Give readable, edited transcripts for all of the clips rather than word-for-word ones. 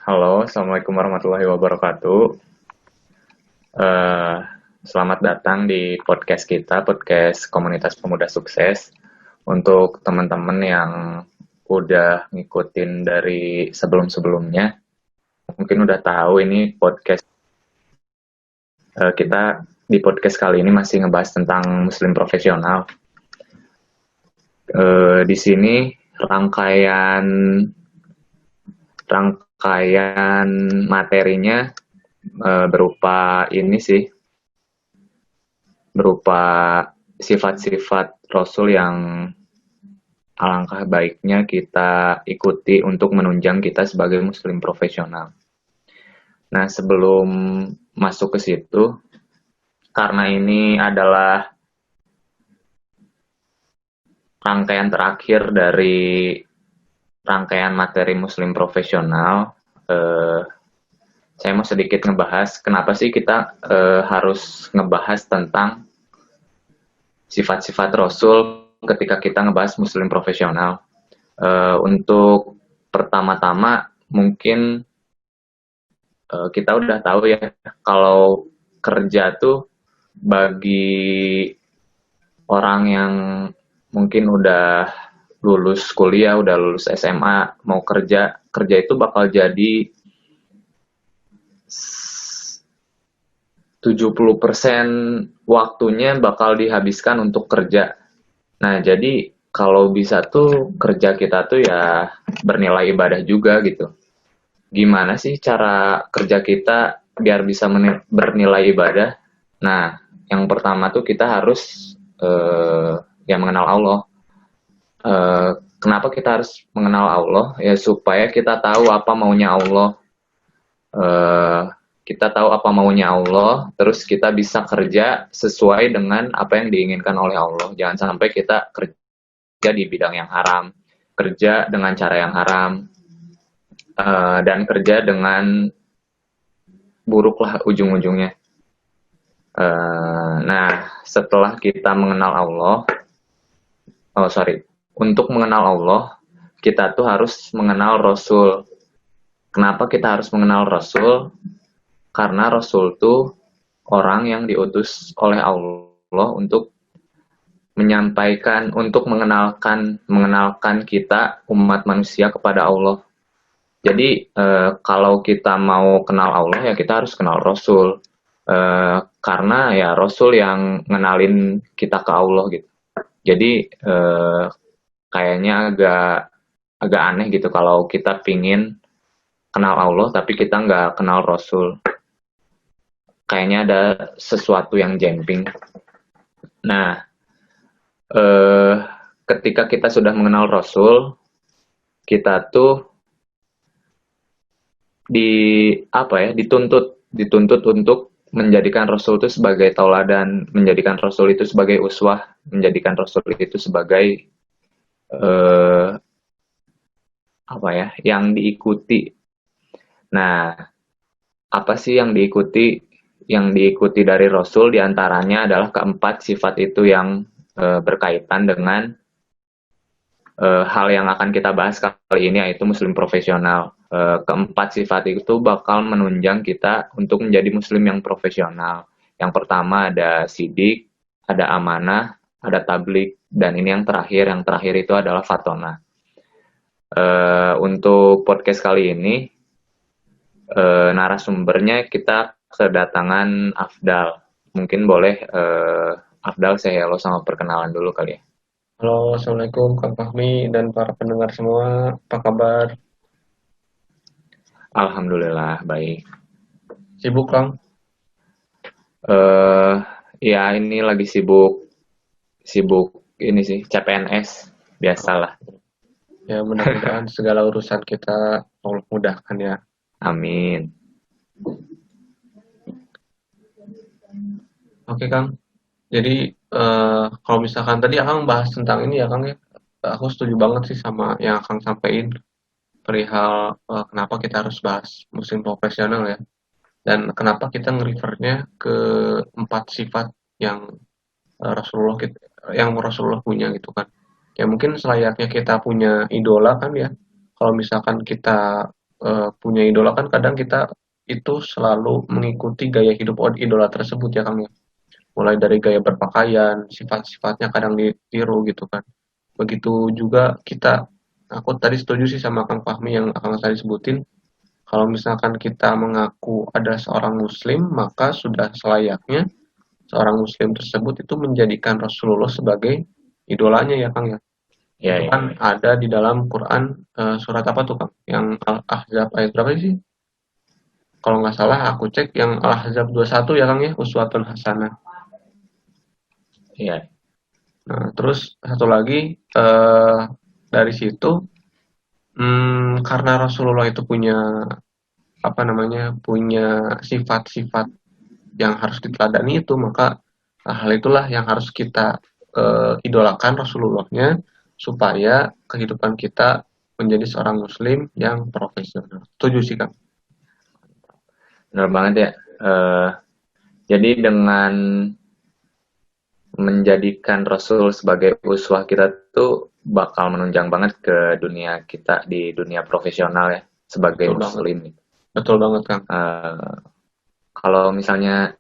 Halo, Assalamualaikum warahmatullahi wabarakatuh. Eh, Selamat datang di podcast kita, podcast Komunitas Pemuda Sukses. Untuk teman-teman yang udah ngikutin dari sebelum-sebelumnya, mungkin udah tahu ini podcast kita di podcast kali ini masih ngebahas tentang Muslim profesional. Di sini rangkaian rangkaian materinya berupa ini sih, berupa sifat-sifat Rasul yang alangkah baiknya kita ikuti untuk menunjang kita sebagai muslim profesional. Nah, sebelum masuk ke situ, karena ini adalah rangkaian terakhir dari rangkaian materi muslim profesional, saya mau sedikit ngebahas kenapa sih kita harus ngebahas tentang sifat-sifat Rasul ketika kita ngebahas muslim profesional. Untuk pertama-tama mungkin kita udah tahu ya kalau kerja tuh bagi orang yang mungkin udah lulus kuliah, udah lulus SMA, mau kerja, kerja itu bakal jadi 70% waktunya bakal dihabiskan untuk kerja. Nah, jadi kalau bisa tuh kerja kita tuh ya bernilai ibadah juga gitu. Gimana sih cara kerja kita biar bisa bernilai ibadah? Nah, yang pertama tuh kita harus ya mengenal Allah. Eh, Kenapa kita harus mengenal Allah? Ya supaya kita tahu apa maunya Allah. Eh, kita tahu apa maunya Allah, terus kita bisa kerja sesuai dengan apa yang diinginkan oleh Allah. Jangan sampai kita kerja di bidang yang haram, kerja dengan cara yang haram, dan kerja dengan buruk lah ujung-ujungnya. Nah, setelah kita mengenal Allah, untuk mengenal Allah, kita tuh harus mengenal Rasul. Kenapa kita harus mengenal Rasul? Karena Rasul tuh orang yang diutus oleh Allah untuk menyampaikan, untuk mengenalkan kita umat manusia kepada Allah. Jadi kalau kita mau kenal Allah ya kita harus kenal Rasul. Karena ya Rasul yang ngenalin kita ke Allah gitu. Jadi kayaknya agak aneh gitu kalau kita pingin kenal Allah tapi kita nggak kenal Rasul. Kayaknya ada sesuatu yang jemping. Nah, ketika kita sudah mengenal Rasul, kita tuh dituntut untuk menjadikan Rasul itu sebagai tauladan, menjadikan Rasul itu sebagai uswah, menjadikan Rasul itu sebagai yang diikuti. Nah, apa sih yang diikuti? Yang diikuti dari Rasul diantaranya adalah keempat sifat itu yang berkaitan dengan hal yang akan kita bahas kali ini, yaitu muslim profesional. Keempat sifat itu bakal menunjang kita untuk menjadi muslim yang profesional. Yang pertama ada sidik, ada amanah, ada tablik, dan ini yang terakhir itu adalah fatona. Untuk podcast kali ini, narasumbernya kita kedatangan Afdal. Mungkin boleh Afdal saya hello sama perkenalan dulu kali ya. Halo, Assalamualaikum Kang Fahmi dan para pendengar semua. Apa kabar? Alhamdulillah baik. Sibuk, Kang? eh Ya ini lagi sibuk sibuk ini sih CPNS biasalah. Ya, mudah-mudahan segala urusan kita Allah mudahkan ya. Amin. Oke, Kang. Jadi, kalau misalkan tadi Akang bahas tentang ini ya, Kang ya. Aku setuju banget sih sama yang Akang sampaikan perihal kenapa kita harus bahas muslim profesional ya. Dan kenapa kita nge-refernya ke empat sifat yang yang Rasulullah punya gitu kan. Ya mungkin selayaknya kita punya idola kan ya. Kalau misalkan kita punya idola kan kadang kita itu selalu mengikuti gaya hidup idola tersebut ya Kang ya. Mulai dari gaya berpakaian, sifat-sifatnya kadang ditiru gitu kan. Begitu juga kita, aku tadi setuju sih sama Kang Fahmi yang Kang tadi sebutin, kalau misalkan kita mengaku ada seorang muslim, maka sudah selayaknya seorang muslim tersebut itu menjadikan Rasulullah sebagai idolanya ya Kang ya. Iya, Itu iya. kan ada di dalam Quran surat apa tuh Kang? Yang Al-Ahzab ayat berapa sih? Kalau nggak salah aku cek yang Al-Ahzab 21 ya Kang ya, uswatun hasanah. Iya. Nah, terus satu lagi dari situ karena Rasulullah itu punya apa namanya, punya sifat-sifat yang harus diteladani itu, maka hal itulah yang harus kita idolakan Rasulullahnya supaya kehidupan kita menjadi seorang muslim yang profesional. Setuju sih Kang. Benar banget ya. Jadi dengan menjadikan Rasul sebagai uswah kita tuh bakal menunjang banget ke dunia kita di dunia profesional ya sebagai Betul banget. muslim. Betul banget Kang. Eh, Kalau misalnya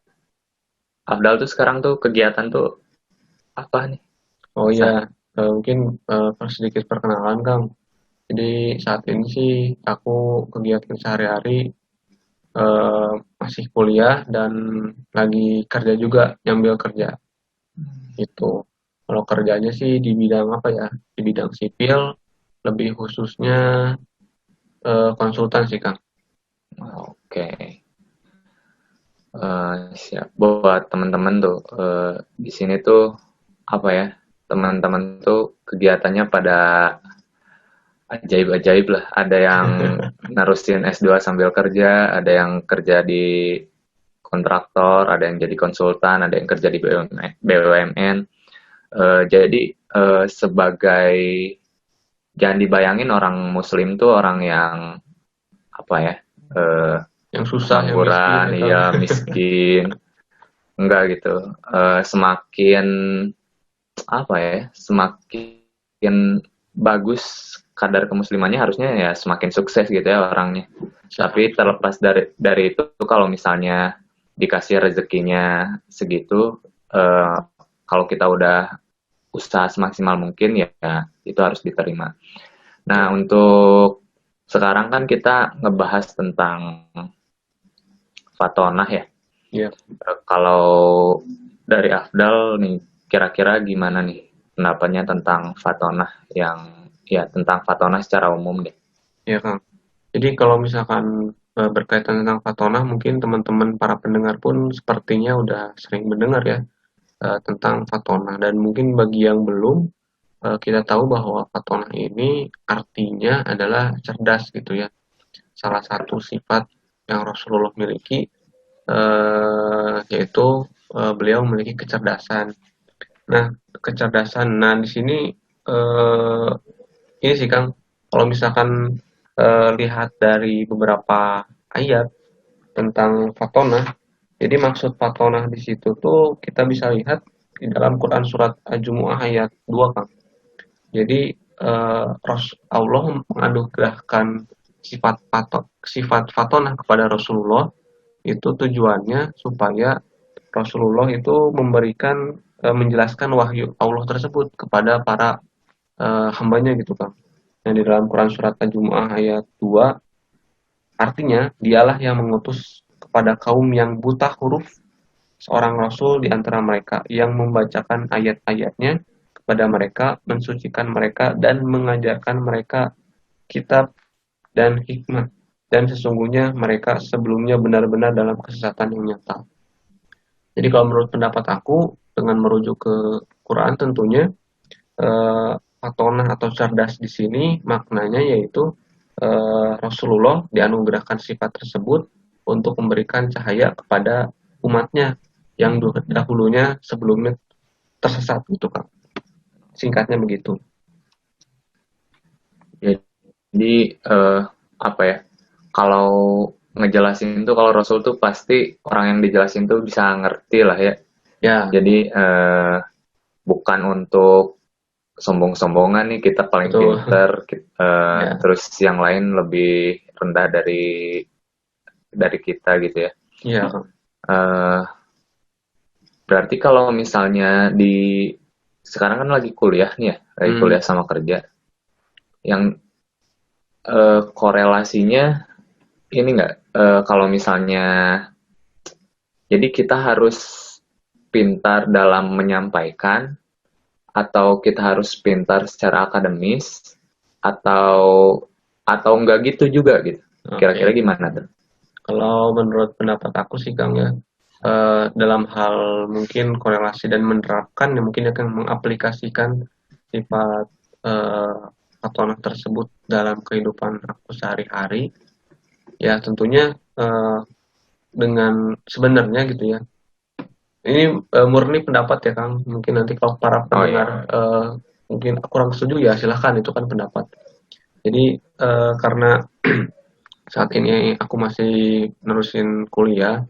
Afdal tuh sekarang tuh kegiatan tuh apa nih? Oh Sa iya, mungkin sedikit perkenalan Kang. Jadi saat ini sih aku kegiatan sehari-hari masih kuliah dan lagi kerja juga, nyambil kerja gitu. Kalau kerjanya sih di bidang apa ya? Di bidang sipil, lebih khususnya konsultan sih Kang. Oke. Siap. Buat teman-teman tuh di sini tuh apa ya? Teman-teman tuh kegiatannya pada ajaib-ajaib lah. Ada yang nerusin S2 sambil kerja, ada yang kerja di kontraktor, ada yang jadi konsultan, ada yang kerja di BUMN. Jadi sebagai jangan dibayangin orang Muslim tuh orang yang apa ya? eh, Yang susah, yang miskin Pengangguran, ya Kang. iya miskin, enggak gitu. Semakin apa ya? Semakin bagus kadar kemuslimannya harusnya ya semakin sukses gitu ya orangnya. Tapi terlepas dari itu kalau misalnya dikasih rezekinya segitu, kalau kita udah usaha semaksimal mungkin ya itu harus diterima. Nah, Ya, untuk sekarang kan kita ngebahas tentang fatonah ya. ya. Kalau dari Afdal nih, kira-kira gimana nih pendapatnya tentang fatonah yang ya tentang fatonah secara umum deh. Iya, Kang. Jadi kalau misalkan berkaitan tentang Fatonah, mungkin teman-teman para pendengar pun sepertinya udah sering mendengar ya tentang Fatonah. Dan mungkin bagi yang belum, kita tahu bahwa Fatonah ini artinya adalah cerdas gitu ya. Salah satu sifat yang Rasulullah miliki yaitu beliau memiliki kecerdasan. Nah, kecerdasan. Nah, di sini eh, ini sih Kang, kalau misalkan lihat dari beberapa ayat tentang Fatonah, jadi maksud Fatonah di situ tuh kita bisa lihat di dalam Quran surat Al-Jumu'ah ayat 2 Kang. Jadi Allah menganugerahkan sifat Fatonah kepada Rasulullah itu tujuannya supaya Rasulullah itu memberikan menjelaskan wahyu Allah tersebut kepada para hambanya gitu Kang. Yang di dalam Quran surat Al-Jumu'ah ayat 2 artinya dialah yang mengutus kepada kaum yang buta huruf seorang rasul di antara mereka yang membacakan ayat-ayatnya kepada mereka, mensucikan mereka dan mengajarkan mereka kitab dan hikmah. Dan sesungguhnya mereka sebelumnya benar-benar dalam kesesatan yang nyata. Jadi kalau menurut pendapat aku dengan merujuk ke Quran tentunya fatonah atau cerdas di sini maknanya yaitu Rasulullah dianugerahkan sifat tersebut untuk memberikan cahaya kepada umatnya yang dahulunya sebelumnya tersesat gitu Kang. Singkatnya begitu. Jadi apa ya? Kalau ngejelasin tuh kalau Rasul tuh pasti orang yang dijelasin tuh bisa ngerti lah ya. Ya, Jadi bukan untuk sombong-sombongan nih kita paling betul. pinter, Ya, terus yang lain lebih rendah dari kita gitu ya. Iya, Kang. Eh, Berarti kalau misalnya sekarang kan lagi kuliah nih ya, lagi Hmm, kuliah sama kerja, yang korelasinya ini nggak, kalau misalnya, jadi kita harus pintar dalam menyampaikan, atau kita harus pintar secara akademis, atau enggak gitu juga gitu. Kira-kira oke. gimana tuh? Kalau menurut pendapat aku sih Kang ya, dalam hal mungkin korelasi dan menerapkan ya mungkin akan mengaplikasikan sifat eh, patronah tersebut dalam kehidupan aku sehari-hari. Ya tentunya dengan sebenarnya gitu ya. Ini murni pendapat ya Kang. Mungkin nanti kalau para Oh pendengar iya. mungkin kurang setuju ya silahkan itu kan pendapat. Jadi karena saat ini aku masih nerusin kuliah,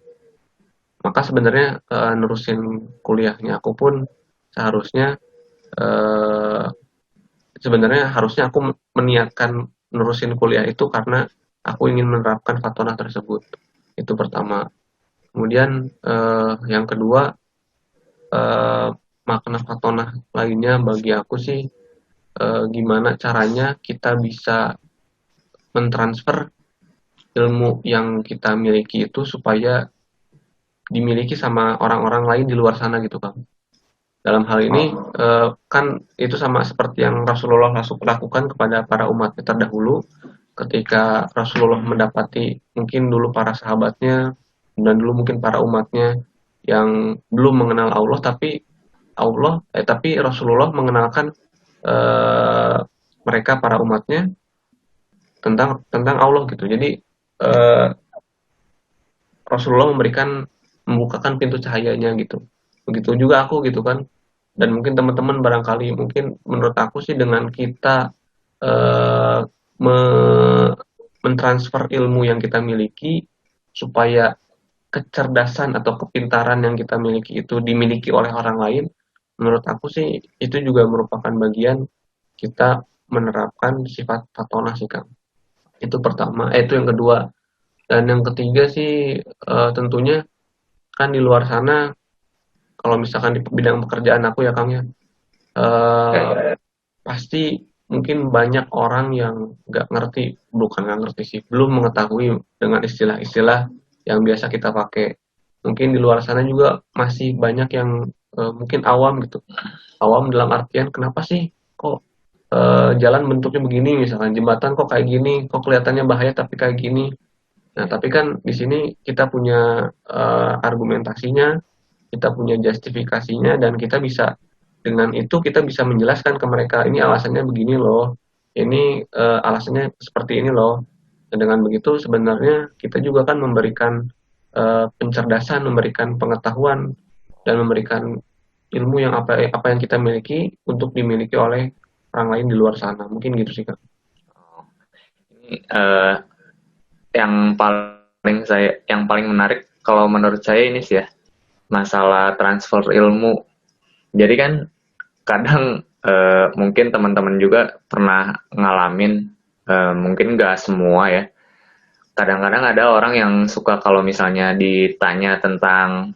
maka sebenarnya nerusin kuliahnya aku pun seharusnya eh, sebenarnya harusnya aku meniatkan nerusin kuliah itu karena aku ingin menerapkan fatona tersebut. Itu pertama. Kemudian yang kedua, eh, makna fatona lainnya bagi aku sih gimana caranya kita bisa mentransfer ilmu yang kita miliki itu supaya dimiliki sama orang-orang lain di luar sana gitu Kang. Dalam hal ini Oh, kan itu sama seperti yang Rasulullah lakukan kepada para umatnya terdahulu ketika Rasulullah mendapati mungkin dulu para sahabatnya dan dulu mungkin para umatnya yang belum mengenal Allah tapi Rasulullah mengenalkan eh, mereka para umatnya tentang tentang Allah gitu. Jadi eh, Rasulullah membukakan pintu cahayanya gitu. Begitu juga aku gitu kan. Dan mungkin teman-teman barangkali mungkin menurut aku sih dengan kita eh, me- mentransfer ilmu yang kita miliki supaya kecerdasan atau kepintaran yang kita miliki itu dimiliki oleh orang lain, menurut aku sih itu juga merupakan bagian kita menerapkan sifat patona sih Kang. Itu pertama, itu yang kedua. Dan yang ketiga sih tentunya kan di luar sana kalau misalkan di bidang pekerjaan aku ya Kang ya, ya, eh, ya. pasti mungkin banyak orang yang nggak ngerti, bukan nggak ngerti sih, belum mengetahui dengan istilah-istilah yang biasa kita pakai. Mungkin di luar sana juga masih banyak yang mungkin awam gitu. Awam dalam artian kenapa sih kok jalan bentuknya begini, misalkan jembatan kok kayak gini, kok kelihatannya bahaya tapi kayak gini. Nah, tapi kan di sini kita punya argumentasinya, kita punya justifikasinya, dan kita bisa dengan itu kita bisa menjelaskan ke mereka ini alasannya begini loh, ini alasannya seperti ini loh. Dan dengan begitu sebenarnya kita juga kan memberikan pencerdasan, memberikan pengetahuan, dan memberikan ilmu yang apa yang kita miliki untuk dimiliki oleh orang lain di luar sana. Mungkin gitu sih Kak. Ini yang paling menarik kalau menurut saya ini sih ya, masalah transfer ilmu. Jadi kan kadang mungkin teman-teman juga pernah ngalamin, mungkin nggak semua ya. Kadang-kadang ada orang yang suka kalau misalnya ditanya tentang,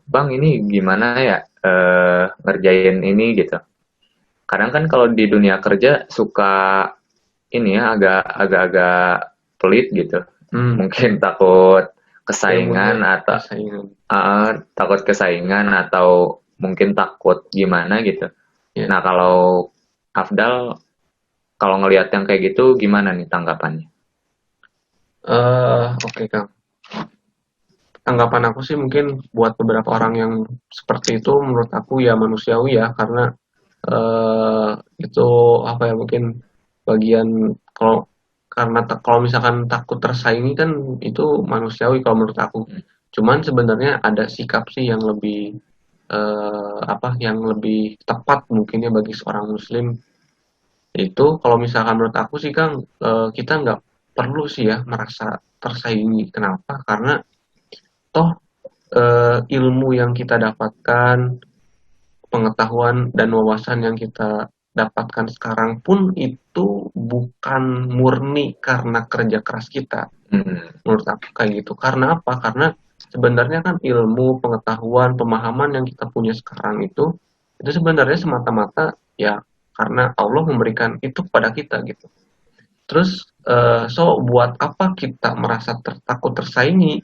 Bang ini gimana ya ngerjain ini gitu. Kadang kan kalau di dunia kerja suka ini ya, agak-agak pelit gitu. Hmm, Mungkin takut ilmunya kesaingan atau bersaingan. mungkin takut gimana gitu. Ya. Nah, kalau Afdal, kalau ngelihat yang kayak gitu gimana nih tanggapannya? Oke Kang. Tanggapan aku sih mungkin buat beberapa orang yang seperti itu menurut aku ya manusiawi ya karena eh, itu apa ya mungkin bagian kalau karena kalau misalkan takut tersaingi kan itu manusiawi kalau menurut aku. Hmm. Cuman sebenarnya ada sikap sih yang lebih apa yang lebih tepat mungkin ya bagi seorang muslim itu kalau misalkan menurut aku sih Kang kita nggak perlu sih ya merasa tersaingi. Kenapa? Karena toh ilmu yang kita dapatkan, pengetahuan dan wawasan yang kita dapatkan sekarang pun itu bukan murni karena kerja keras kita. Menurut aku kayak gitu. Karena apa? Karena sebenarnya kan ilmu, pengetahuan, pemahaman yang kita punya sekarang itu sebenarnya semata-mata ya karena Allah memberikan itu kepada kita gitu. Terus so buat apa kita merasa takut tersaingi?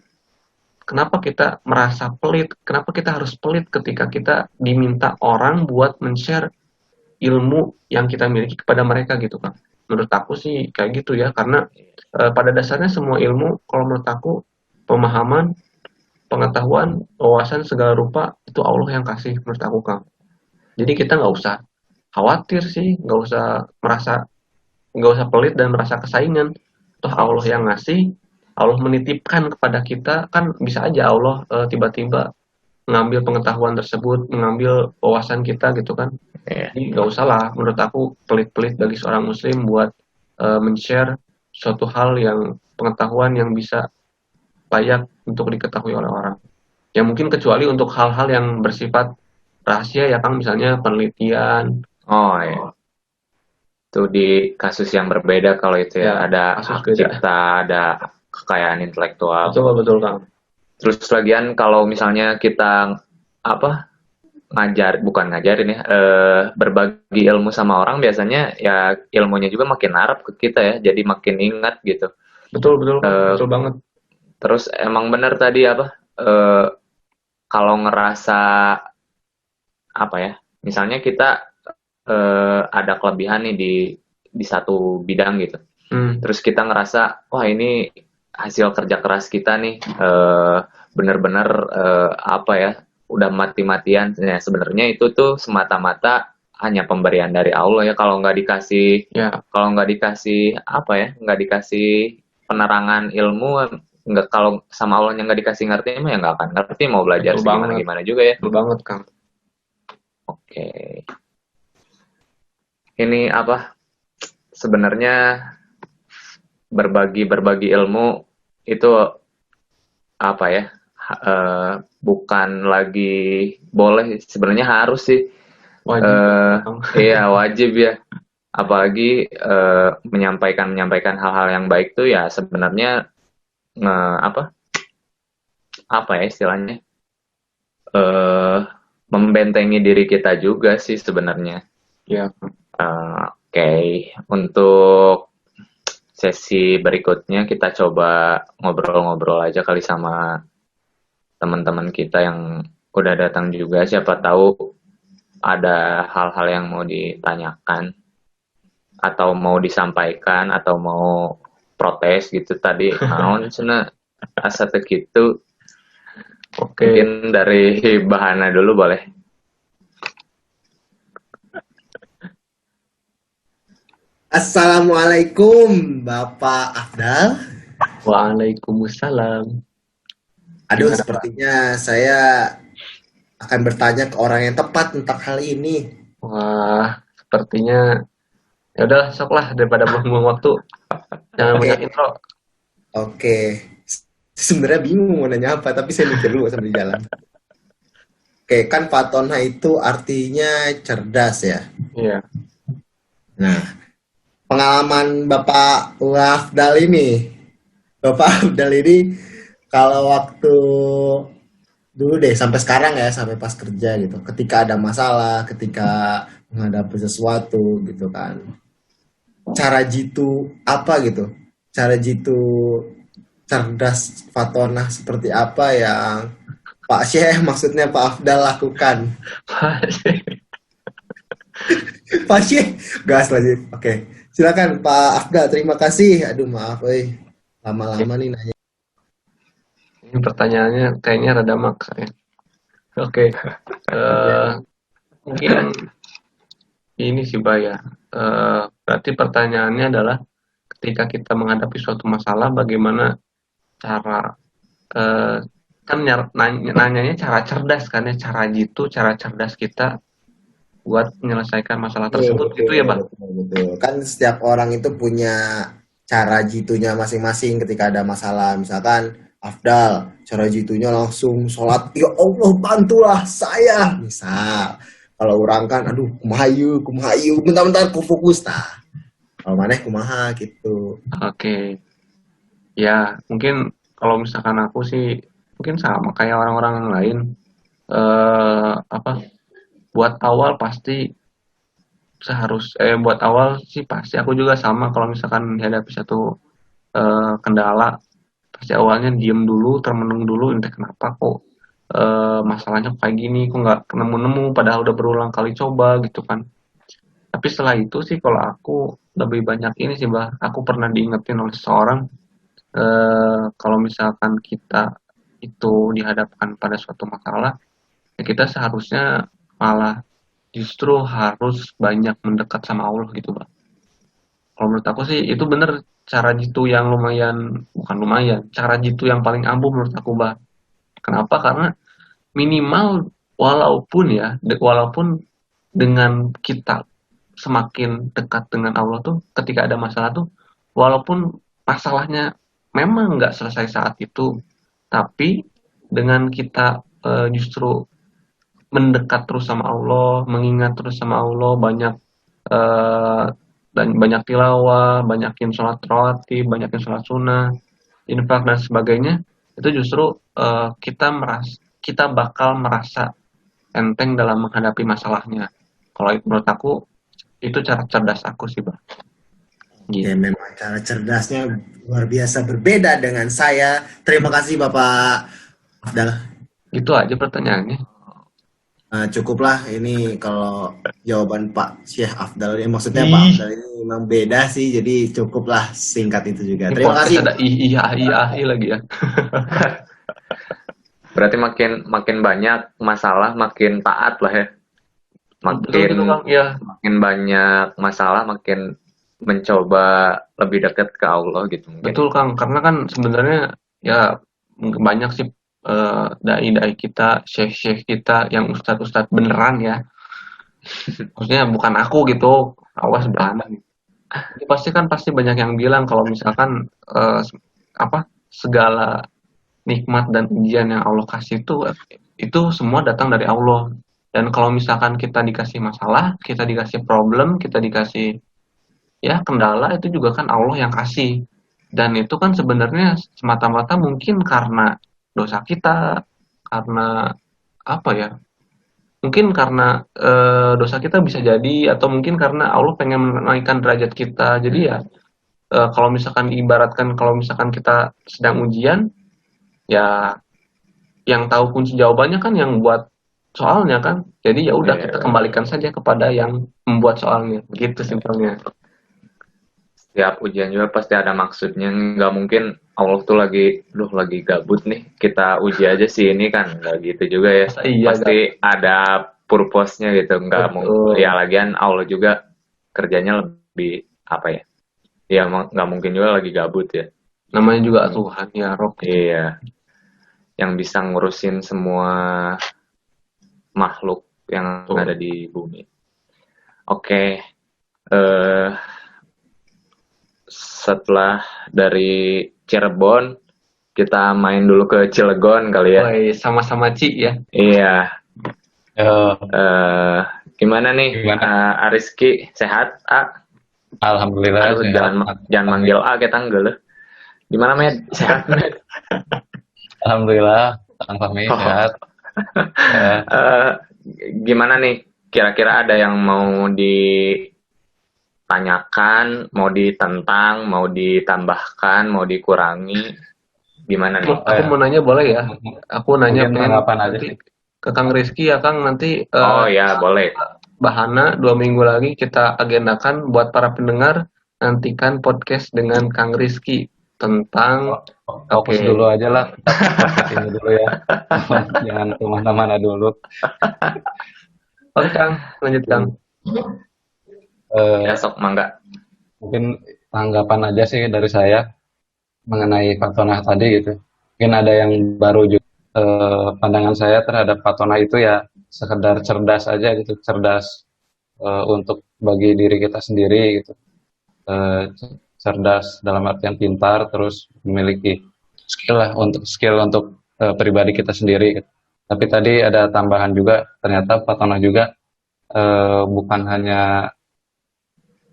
Kenapa kita merasa pelit? Kenapa kita harus pelit ketika kita diminta orang buat men-share ilmu yang kita miliki kepada mereka gitu kan? Menurut aku sih kayak gitu ya, karena pada dasarnya semua ilmu, kalau menurut aku, pemahaman, pengetahuan, wawasan segala rupa itu Allah yang kasih menurut aku Kang. Jadi kita nggak usah khawatir sih, nggak usah pelit dan merasa kesaingan. Toh Allah yang ngasih, Allah menitipkan kepada kita, kan bisa aja Allah tiba-tiba mengambil pengetahuan tersebut, mengambil wawasan kita gitu kan. Jadi nggak usah lah menurut aku pelit-pelit bagi seorang muslim buat men-share suatu hal yang pengetahuan yang bisa layak untuk diketahui oleh orang. Ya mungkin kecuali untuk hal-hal yang bersifat rahasia ya Kang, misalnya penelitian. Oh ya, itu di kasus yang berbeda kalau itu ya, Ya, ada kasus hak beda. cipta, ada kekayaan intelektual. Betul Kang. Terus lagian kalau misalnya kita bukan ngajarin ya, berbagi ilmu sama orang biasanya ya ilmunya juga makin narap ke kita ya, jadi makin ingat gitu. Betul Kang. Betul banget. Terus emang benar tadi kalau ngerasa misalnya kita ada kelebihan nih di satu bidang gitu. Terus kita ngerasa wah ini hasil kerja keras kita nih, bener-bener udah mati-matian. Nah, sebenarnya itu tuh semata-mata hanya pemberian dari Allah ya. Kalau nggak dikasih nggak dikasih penerangan ilmu, kalau sama Allah yang nggak dikasih ngerti mah ya nggak akan ngerti mau belajar gimana juga ya. Betul banget Kang. Oke. Ini sebenarnya berbagi ilmu itu bukan lagi boleh, sebenarnya harus sih. Wajib. Iya wajib ya. Apalagi menyampaikan hal-hal yang baik tuh ya sebenarnya istilahnya membentengi diri kita juga sih sebenarnya. Ya. Oke. Untuk sesi berikutnya kita coba ngobrol-ngobrol aja kali sama teman-teman kita yang udah datang juga, siapa tahu ada hal-hal yang mau ditanyakan atau mau disampaikan atau mau protes gitu tadi. Naon cenah asa teh kitu. Oke. Mungkin dari Bahana dulu boleh. Assalamualaikum Bapak Afdal. Waalaikumsalam. Aduh, sepertinya saya akan bertanya ke orang yang tepat tentang hal ini. Wah, sepertinya ya udah sok lah daripada buang-buang waktu. Jangan banyak intro. Oke. Sebenarnya bingung mau nanya apa, tapi saya mikir dulu sambil jalan. Oke, kan Fatona itu artinya cerdas ya. Iya. Nah, pengalaman Bapak Afdal ini kalau waktu dulu deh sampai sekarang ya, sampai pas kerja gitu, ketika ada masalah, ketika menghadapi sesuatu gitu kan, cara jitu apa gitu, cara jitu cerdas Fatona seperti apa yang Pak Syekh, maksudnya Pak Afdal lakukan? Pak Syekh gas lagi. Oke, silakan Pak Afdal. Terima kasih. Aduh maaf, lama-lama nih nanya. Ini pertanyaannya kayaknya rada maksa ya. Oke. Mungkin ini sih Baya. Berarti pertanyaannya adalah ketika kita menghadapi suatu masalah, bagaimana cara kan nanyanya cara cerdas kan ya, cara jitu, cara cerdas kita buat menyelesaikan masalah tersebut. Gitu ya Bang? Betul. Kan setiap orang itu punya cara jitunya masing-masing ketika ada masalah. Misalkan Afdal, cara jitunya langsung sholat, ya Allah bantulah saya, misal. Kalau orang kan aduh kumahayu bentar-bentar ku fokus tah. Kalau maneh kumaha gitu. Oke. Ya, mungkin kalau misalkan aku sih mungkin sama kayak orang-orang yang lain. Apa? Buat awal pasti buat awal sih pasti aku juga sama kalau misalkan dihadapi satu kendala, pasti awalnya diem dulu, termenung dulu, ini kenapa kok masalahnya kayak gini, kok nggak nemu-nemu, padahal udah berulang kali coba gitu kan. Tapi setelah itu sih kalau aku lebih banyak ini sih, Bah. Aku pernah diingetin oleh seseorang, kalau misalkan kita itu dihadapkan pada suatu masalah, ya kita seharusnya malah justru harus banyak mendekat sama Allah gitu, Bah. Kalau menurut aku sih itu bener cara jitu yang bukan lumayan, cara jitu yang paling ampuh menurut aku, Bah. Kenapa? Karena minimal walaupun dengan kita semakin dekat dengan Allah tuh ketika ada masalah tuh walaupun masalahnya memang nggak selesai saat itu, tapi dengan kita justru mendekat terus sama Allah, mengingat terus sama Allah, eh, dan banyak tilawah, banyakin sholat rawatib, banyakin sholat sunnah, infak dan sebagainya, itu justru kita bakal merasa enteng dalam menghadapi masalahnya. Kalau menurut aku itu cara cerdas aku sih, Bang. Ya Gitu. memang cara cerdasnya luar biasa berbeda dengan saya. Terima kasih Bapak Afdal. Itu aja pertanyaannya. Cukuplah ini kalau jawaban Pak Syekh Afdal ini maksudnya Pak Afdal ini memang beda sih, jadi cukuplah singkat itu juga. Ini Terima podcast kasih. ada iya lagi ya. Berarti makin banyak masalah makin taat lah ya. Betul gitu, Kang. Ya, Makin banyak masalah makin mencoba lebih dekat ke Allah gitu mungkin. betul, Kang. Karena kan sebenarnya ya banyak sih dai-dai kita, syekh-syekh kita yang ustadz-ustadz beneran ya. Maksudnya bukan aku gitu. Awas beranak. Ini pasti banyak yang bilang kalau misalkan segala nikmat dan ujian yang Allah kasih itu semua datang dari Allah. Dan kalau misalkan kita dikasih masalah, kita dikasih problem, kita dikasih ya kendala, itu juga kan Allah yang kasih. Dan itu kan sebenarnya semata-mata mungkin karena dosa kita, karena apa ya? Mungkin karena dosa kita bisa jadi, atau mungkin karena Allah pengen menaikkan derajat kita. Jadi ya kalau misalkan kita sedang ujian, ya yang tahu kunci jawabannya kan yang buat soalnya kan. Jadi ya udah kita kembalikan saja kepada yang membuat soalnya. Begitu simpelnya. Setiap ujian juga pasti ada maksudnya. Nggak mungkin Allah tuh lagi gabut nih, kita uji aja sih ini kan. Nggak gitu juga ya. Iya, Pasti ada purpose-nya gitu. Nggak mungkin. Ya lagian Allah juga kerjanya lebih apa ya? Ya nggak mungkin juga lagi gabut ya. Namanya juga Tuhan ya, Rob. Iya. Yang bisa ngurusin semua makhluk yang ada di bumi. Oke. Setelah dari Cirebon, kita main dulu ke Cilegon kali ya. Woi, sama-sama Ci ya. Iya. Gimana nih, Ariski, sehat? Alhamdulillah. Aduh, jangan manggil kita enggak. Gimana Med? Sehat Med? Alhamdulillah, Kang Fahmi sehat. Gimana nih? Kira-kira ada yang mau ditanyakan, mau ditentang, mau ditambahkan, mau dikurangi? Gimana nih? Aku mau nanya boleh ya? Aku nanya tanggapan aja sih ke Kang Rizky ya, Kang. Nanti oh ya boleh. Bahana 2 minggu lagi kita agendakan buat para pendengar, nantikan podcast dengan Kang Rizky tentang fokus dulu aja lah, ini dulu ya. Jangan kemana-mana dulu. Oke, Kang, lanjut Kang. Ya sok mangga. Mungkin tanggapan aja sih dari saya mengenai Fatona tadi gitu. Mungkin ada yang baru juga. Pandangan saya terhadap Fatona itu ya sekedar cerdas aja gitu, cerdas untuk bagi diri kita sendiri gitu. Cerdas dalam artian pintar, terus memiliki skill untuk pribadi kita sendiri gitu. Tapi tadi ada tambahan juga, ternyata Fatona juga bukan hanya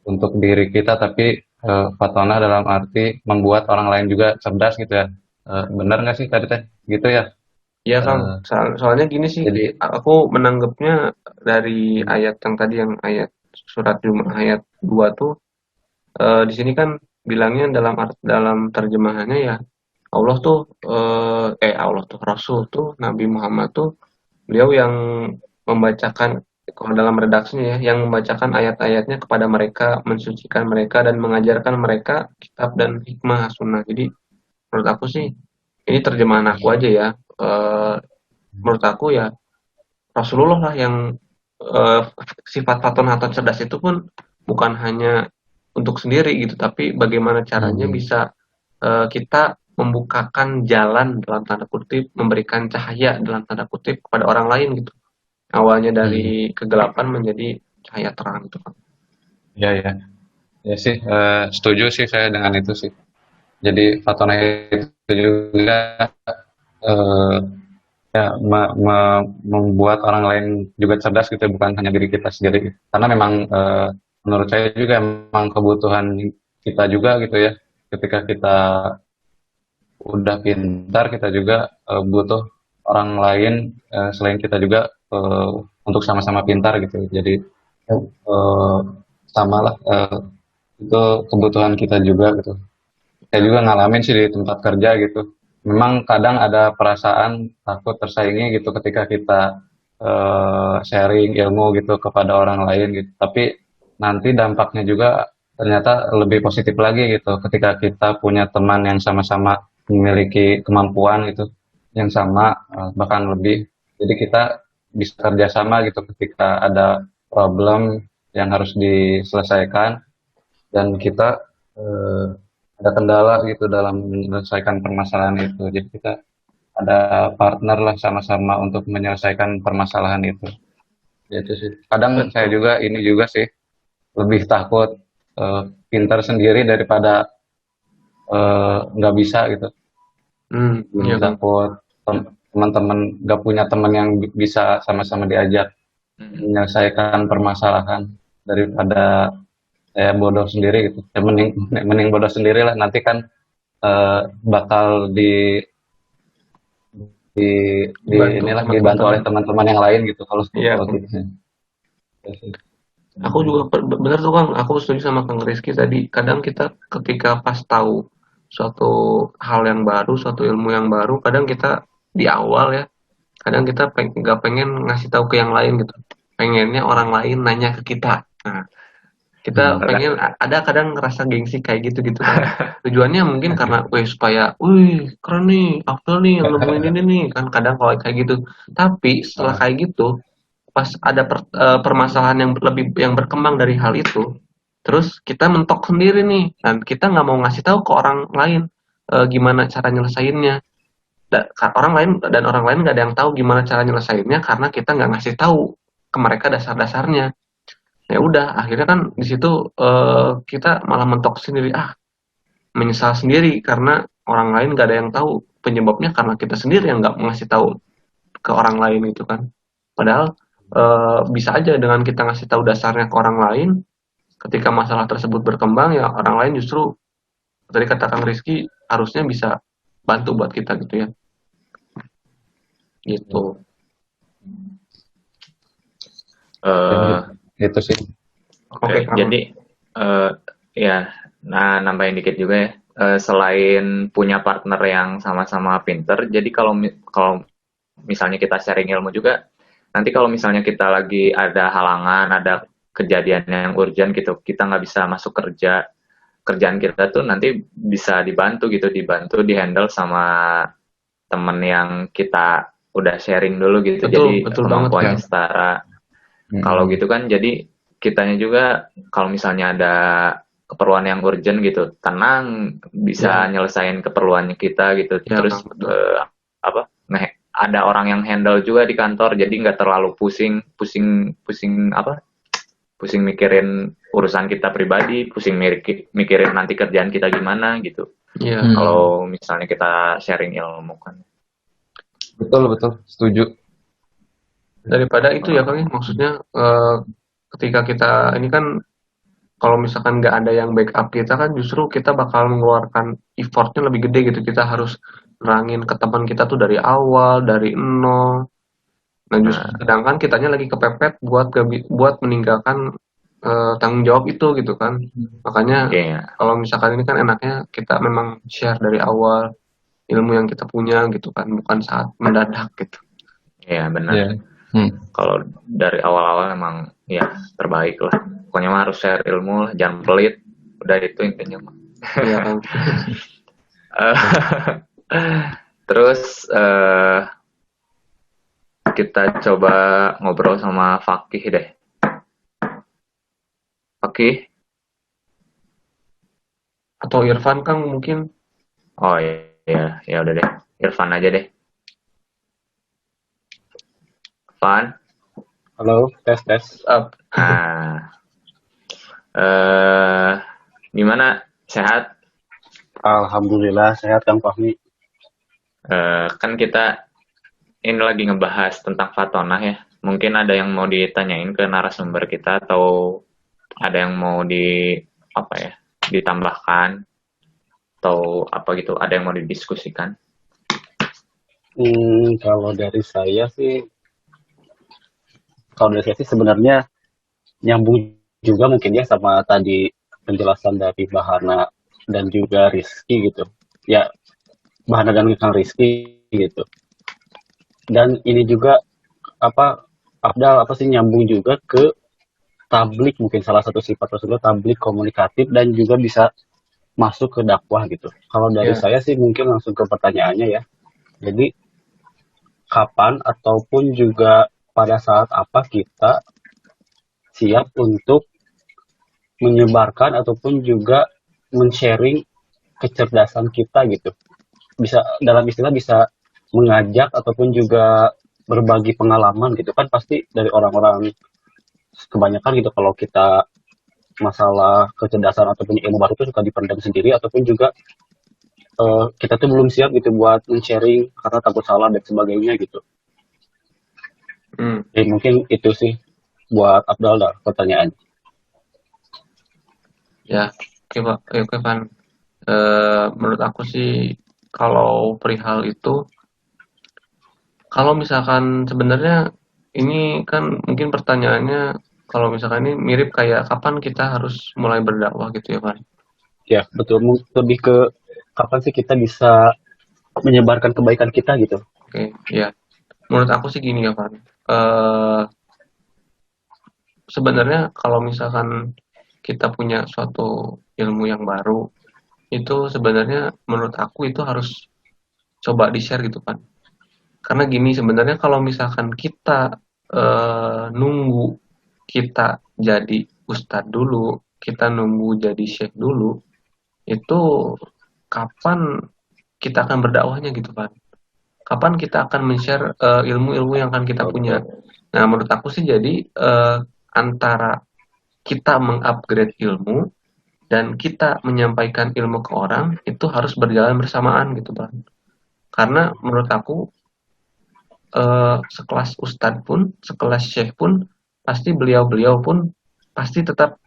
untuk diri kita, tapi Fatona dalam arti membuat orang lain juga cerdas gitu ya. Benar nggak sih tadi teh? Gitu ya. Iya Kang, Eh, soalnya gini sih, jadi aku menanggapnya dari ayat yang tadi, yang ayat surat Jumat ayat 2 tuh, di sini kan bilangnya dalam terjemahannya ya, Allah tuh Allah tuh Rasul tuh Nabi Muhammad tuh beliau yang membacakan, kalau dalam redaksinya ya, yang membacakan ayat-ayatnya kepada mereka, mensucikan mereka dan mengajarkan mereka kitab dan hikmah sunnah. Jadi menurut aku sih, ini terjemahan aku aja ya. eh, Menurut aku ya Rasulullah lah yang eh, sifat fatonah atau cerdas itu pun bukan hanya untuk sendiri gitu, tapi bagaimana caranya hmm, bisa kita membukakan jalan dalam tanda kutip, memberikan cahaya dalam tanda kutip kepada orang lain gitu. Awalnya hmm, dari kegelapan menjadi cahaya terang gitu kan. ya ya ya sih, setuju sih saya dengan itu sih. Jadi Fatona itu juga eh, ya membuat orang lain juga cerdas gitu, bukan hanya diri kita sendiri. Karena memang menurut saya juga memang kebutuhan kita juga gitu ya. Ketika kita udah pintar, kita juga butuh orang lain selain kita juga untuk sama-sama pintar gitu. Jadi eh, samalah, itu kebutuhan kita juga gitu. Saya juga ngalamin sih di tempat kerja gitu. Memang kadang ada perasaan takut tersaingi gitu ketika kita sharing ilmu gitu kepada orang lain gitu. Tapi nanti dampaknya juga ternyata lebih positif lagi gitu ketika kita punya teman yang sama-sama memiliki kemampuan gitu yang sama, bahkan lebih. Jadi kita bisa kerjasama gitu ketika ada problem yang harus diselesaikan, dan kita eh, ada kendala gitu dalam menyelesaikan permasalahan itu. Jadi kita ada partner lah sama-sama untuk menyelesaikan permasalahan itu. Gitu sih. Kadang saya Betul. juga ini juga sih lebih takut pintar sendiri daripada nggak bisa gitu. Iya Lebih Kang. takut teman-teman nggak punya teman yang bisa sama-sama diajak Mm. menyelesaikan permasalahan daripada saya bodoh sendiri gitu. Saya mending mending bodoh sendiri lah, nanti kan bakal di di Dibantu inilah sama dibantu oleh teman-teman. teman-teman yang lain gitu kalau Iya kalau Kang. gitu. Ya sih. Aku juga bener tuh Kang, aku setuju sama Kang Rizky tadi. Kadang kita ketika pas tahu suatu hal yang baru, suatu ilmu yang baru, kadang kita di awal ya, kadang kita nggak pengen ngasih tahu ke yang lain gitu. Pengennya orang lain nanya ke kita. Nah, kita Hmm. pengen ada kadang ngerasa gengsi kayak gitu gitu kan. Tujuannya mungkin karena, wih supaya, wih keren nih, Abdul nih yang nemuin ini nih kan, kadang kalau kayak gitu. Tapi setelah Ah, kayak gitu, pas ada permasalahan yang lebih yang berkembang dari hal itu, terus kita mentok sendiri nih, dan kita nggak mau ngasih tahu ke orang lain gimana cara nyelesainnya. Dan orang lain nggak ada yang tahu gimana cara nyelesainnya karena kita nggak ngasih tahu ke mereka dasar-dasarnya. Ya udah, akhirnya kan di situ kita malah mentok sendiri, menyesal sendiri karena orang lain nggak ada yang tahu penyebabnya, karena kita sendiri yang nggak ngasih tahu ke orang lain itu kan. Padahal bisa aja dengan kita ngasih tahu dasarnya ke orang lain, ketika masalah tersebut berkembang ya orang lain justru tadi kata Kang Rizky harusnya bisa bantu buat kita gitu ya. Gitu. Eh, itu sih. Oke, Oke Kang. jadi eh, ya, nah nambahin dikit juga ya. Selain punya partner yang sama-sama pinter, jadi kalau misalnya kita sharing ilmu juga, nanti kalau misalnya kita lagi ada halangan, ada kejadian yang urgent gitu, kita nggak bisa masuk kerja, kerjaan kita tuh nanti bisa dibantu dihandle sama temen yang kita udah sharing dulu gitu, Betul, jadi betul banget kemampuannya Kang. setara. Kalau Mm-mm. gitu kan, jadi kitanya juga kalau misalnya ada keperluan yang urgent gitu, tenang bisa Ya, nyelesain keperluannya kita gitu. ya Terus Kang, betul. apa? Nah, ada orang yang handle juga di kantor, jadi nggak terlalu pusing, pusing, pusing apa? Pusing mikirin urusan kita pribadi, pusing mikirin nanti kerjaan kita gimana gitu. Iya, Hmm. Kalau misalnya kita sharing ilmu kan. Betul betul, setuju. Daripada itu ya Kang ya, maksudnya ketika kita ini kan kalau misalkan nggak ada yang backup kita kan justru kita bakal mengeluarkan effortnya lebih gede gitu. Kita harus nerangin ke teman kita tuh dari awal, dari nol. Nah, justru Nah, sedangkan kitanya lagi kepepet buat meninggalkan tanggung jawab itu gitu kan. Makanya iya, kalau misalkan ini kan enaknya kita memang share dari awal ilmu yang kita punya gitu kan, bukan saat mendadak gitu. iya benar. Iya. Hmm. Kalau dari awal-awal emang ya terbaik lah. Pokoknya mah harus share ilmu lah, jangan pelit. Udah itu intinya mah. Iya kan. Eh, Terus kita coba ngobrol sama Fakih deh. Fakih? Atau Irfan Kang mungkin. Oh iya, ya udah deh. Irfan aja deh. Irfan. Halo, tes tes. Up. Nah, eh gimana? Sehat? Alhamdulillah sehat Kang Fahmi. Kan kita ini lagi ngebahas tentang Fatonah ya. Mungkin ada yang mau ditanyain ke narasumber kita atau ada yang mau apa ya ditambahkan atau apa gitu. Ada yang mau didiskusikan? Kalau dari saya sih, sebenarnya nyambung juga mungkin ya sama tadi penjelasan dari Bahana dan juga Rizky gitu. Ya, Bahana dan Kang Rizky gitu. Dan ini juga apa Abdal apa sih nyambung juga ke tablik, mungkin salah satu sifat Rasulullah tablik komunikatif dan juga bisa masuk ke dakwah gitu. Kalau dari Ya. saya sih mungkin langsung ke pertanyaannya ya. Jadi kapan ataupun juga pada saat apa kita siap untuk menyebarkan ataupun juga men-sharing kecerdasan kita gitu. Bisa dalam istilah bisa mengajak ataupun juga berbagi pengalaman gitu kan, pasti dari orang-orang kebanyakan gitu kalau kita masalah kecerdasan ataupun ilmu baru itu suka dipendam sendiri ataupun juga kita tuh belum siap gitu buat men-sharing karena takut salah dan sebagainya gitu. Hmm. Jadi mungkin itu sih buat Abdal dah pertanyaan. Ya, oke Pak. Oke Van. Menurut aku sih kalau perihal itu, kalau misalkan sebenarnya ini kan mungkin pertanyaannya kalau misalkan ini mirip kayak kapan kita harus mulai berdakwah gitu ya Van. Ya betul, lebih ke kapan sih kita bisa menyebarkan kebaikan kita gitu. Oke, ya. Menurut aku sih gini ya Van. Eh, Sebenarnya kalau misalkan kita punya suatu ilmu yang baru, itu sebenarnya menurut aku itu harus coba di-share gitu kan. Karena gini sebenarnya kalau misalkan kita nunggu kita jadi ustadz dulu, kita nunggu jadi syekh dulu, itu kapan kita akan berdakwahnya gitu kan? Kapan kita akan men-share ilmu-ilmu yang akan kita punya? Nah, menurut aku sih jadi antara kita mengupgrade ilmu dan kita menyampaikan ilmu ke orang itu harus berjalan bersamaan gitu kan. Karena menurut aku sekelas ustadz pun, sekelas syekh pun, pasti beliau-beliau pun pasti tetap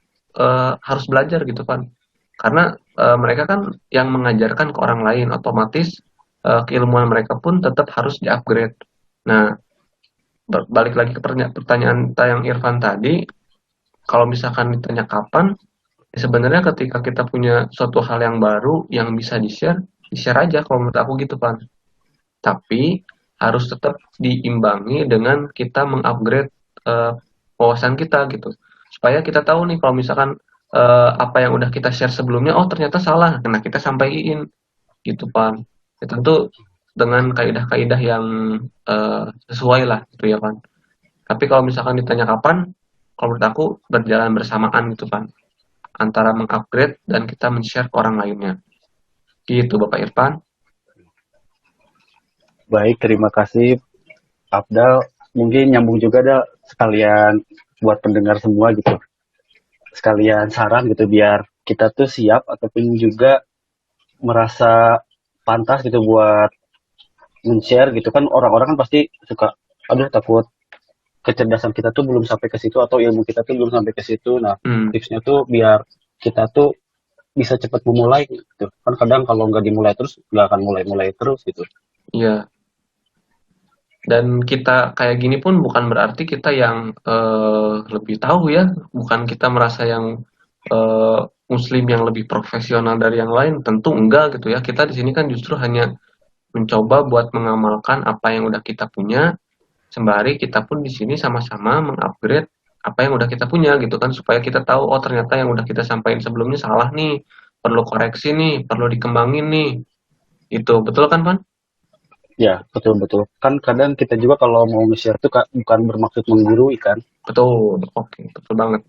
harus belajar gitu kan. Karena mereka kan yang mengajarkan ke orang lain, otomatis keilmuan mereka pun tetap harus di-upgrade. Nah, balik lagi ke pertanyaan yang Irfan tadi, kalau misalkan ditanya kapan, ya sebenarnya ketika kita punya suatu hal yang baru yang bisa di-share, di-share aja kalau menurut aku gitu kan. Tapi harus tetap diimbangi dengan kita mengupgrade wawasan kita gitu. Supaya kita tahu nih kalau misalkan apa yang udah kita share sebelumnya, oh ternyata salah, nah kita sampaikan gitu Pan. Ya, tentu dengan kaidah-kaidah yang sesuai lah gitu ya Pan. Tapi kalau misalkan ditanya kapan, kalau menurut aku berjalan bersamaan gitu Pan. Antara mengupgrade dan kita men-share ke orang lainnya. Gitu Bapak Irfan. Baik, terima kasih Abdal. Mungkin nyambung juga ada sekalian buat pendengar semua gitu. Sekalian saran gitu biar kita tuh siap ataupun juga merasa pantas gitu buat men-share gitu kan, orang-orang kan pasti suka aduh takut kecerdasan kita tuh belum sampai ke situ atau ilmu kita tuh belum sampai ke situ. Nah, Hmm, tipsnya tuh biar kita tuh bisa cepat memulai gitu. Kan kadang kalau nggak dimulai terus nggak akan mulai-mulai terus gitu. iya. Dan kita kayak gini pun bukan berarti kita yang lebih tahu ya, bukan kita merasa yang muslim yang lebih profesional dari yang lain, tentu enggak gitu ya. Kita di sini kan justru hanya mencoba buat mengamalkan apa yang udah kita punya, sembari kita pun di sini sama-sama mengupgrade apa yang udah kita punya gitu kan, supaya kita tahu oh ternyata yang udah kita sampaikan sebelumnya salah nih, perlu koreksi nih, perlu dikembangin nih. Itu betul kan, Pan? Ya, betul-betul. Kan kadang kita juga kalau mau nge-share tuh bukan bermaksud menggurui kan. Betul. Oke, betul banget.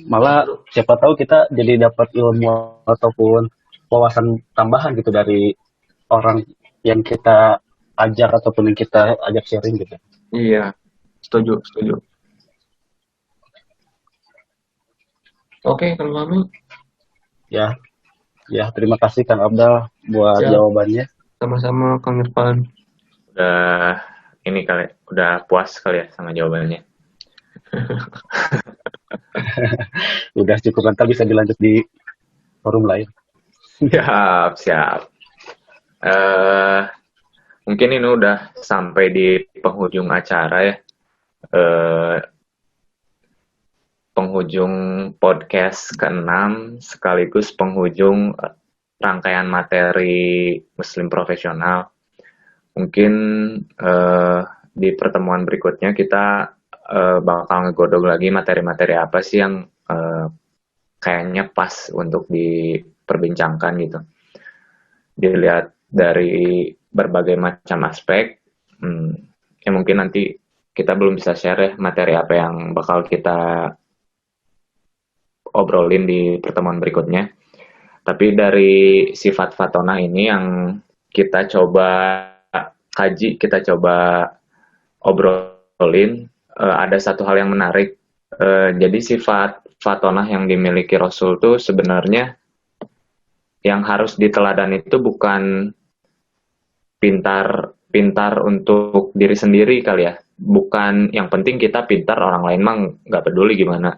Malah siapa tahu kita jadi dapat ilmu ataupun wawasan tambahan gitu dari orang yang kita ajak ataupun yang kita ajak sharing gitu. Iya, setuju, setuju. Oke, Kang Fahmi. Ya, ya terima kasih Kang Abdal buat Siap. jawabannya. Sama-sama, Kang Irfan. Udah ini kali, udah puas kali ya sama jawabannya. Udah cukup, nanti bisa dilanjut di forum lain. Siap, siap. Mungkin ini udah sampai di penghujung acara ya. Penghujung podcast ke-6 sekaligus penghujung rangkaian materi Muslim profesional. Mungkin di pertemuan berikutnya kita bakal ngegodok lagi materi-materi apa sih yang kayaknya pas untuk diperbincangkan gitu. Dilihat dari berbagai macam aspek, ya mungkin nanti kita belum bisa share ya materi apa yang bakal kita obrolin di pertemuan berikutnya. Tapi dari sifat Fatona ini yang kita coba kaji, kita coba obrolin, ada satu hal yang menarik. Jadi sifat Fatona yang dimiliki Rasul tuh sebenarnya yang harus diteladan itu bukan pintar untuk diri sendiri kali ya. Bukan yang penting kita pintar, orang lain mah nggak peduli gimana.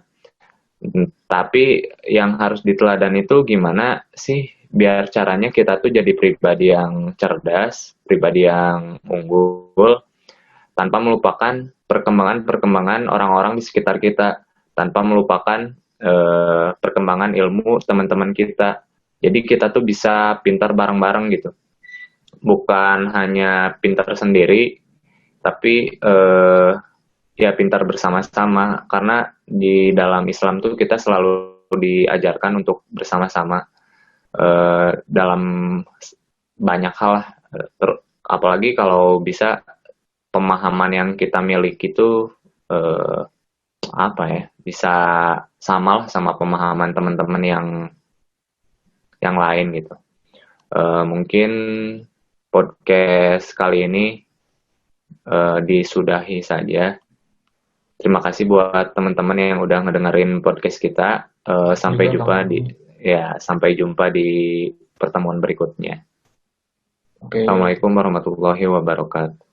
Tapi yang harus diteladan itu gimana sih biar caranya kita tuh jadi pribadi yang cerdas, pribadi yang unggul, tanpa melupakan perkembangan orang-orang di sekitar kita, tanpa melupakan perkembangan ilmu teman-teman kita. Jadi kita tuh bisa pintar bareng-bareng gitu. Bukan hanya pintar sendiri, tapi ya pintar bersama-sama, karena di dalam Islam tuh kita selalu diajarkan untuk bersama-sama dalam banyak hal lah. Apalagi kalau bisa pemahaman yang kita miliki itu apa ya, bisa sama lah sama pemahaman teman-teman yang lain gitu. Mungkin podcast kali ini disudahi saja. Terima kasih buat teman-teman yang udah ngedengerin podcast kita. Sampai jumpa di pertemuan berikutnya. Oke. Assalamualaikum warahmatullahi wabarakatuh.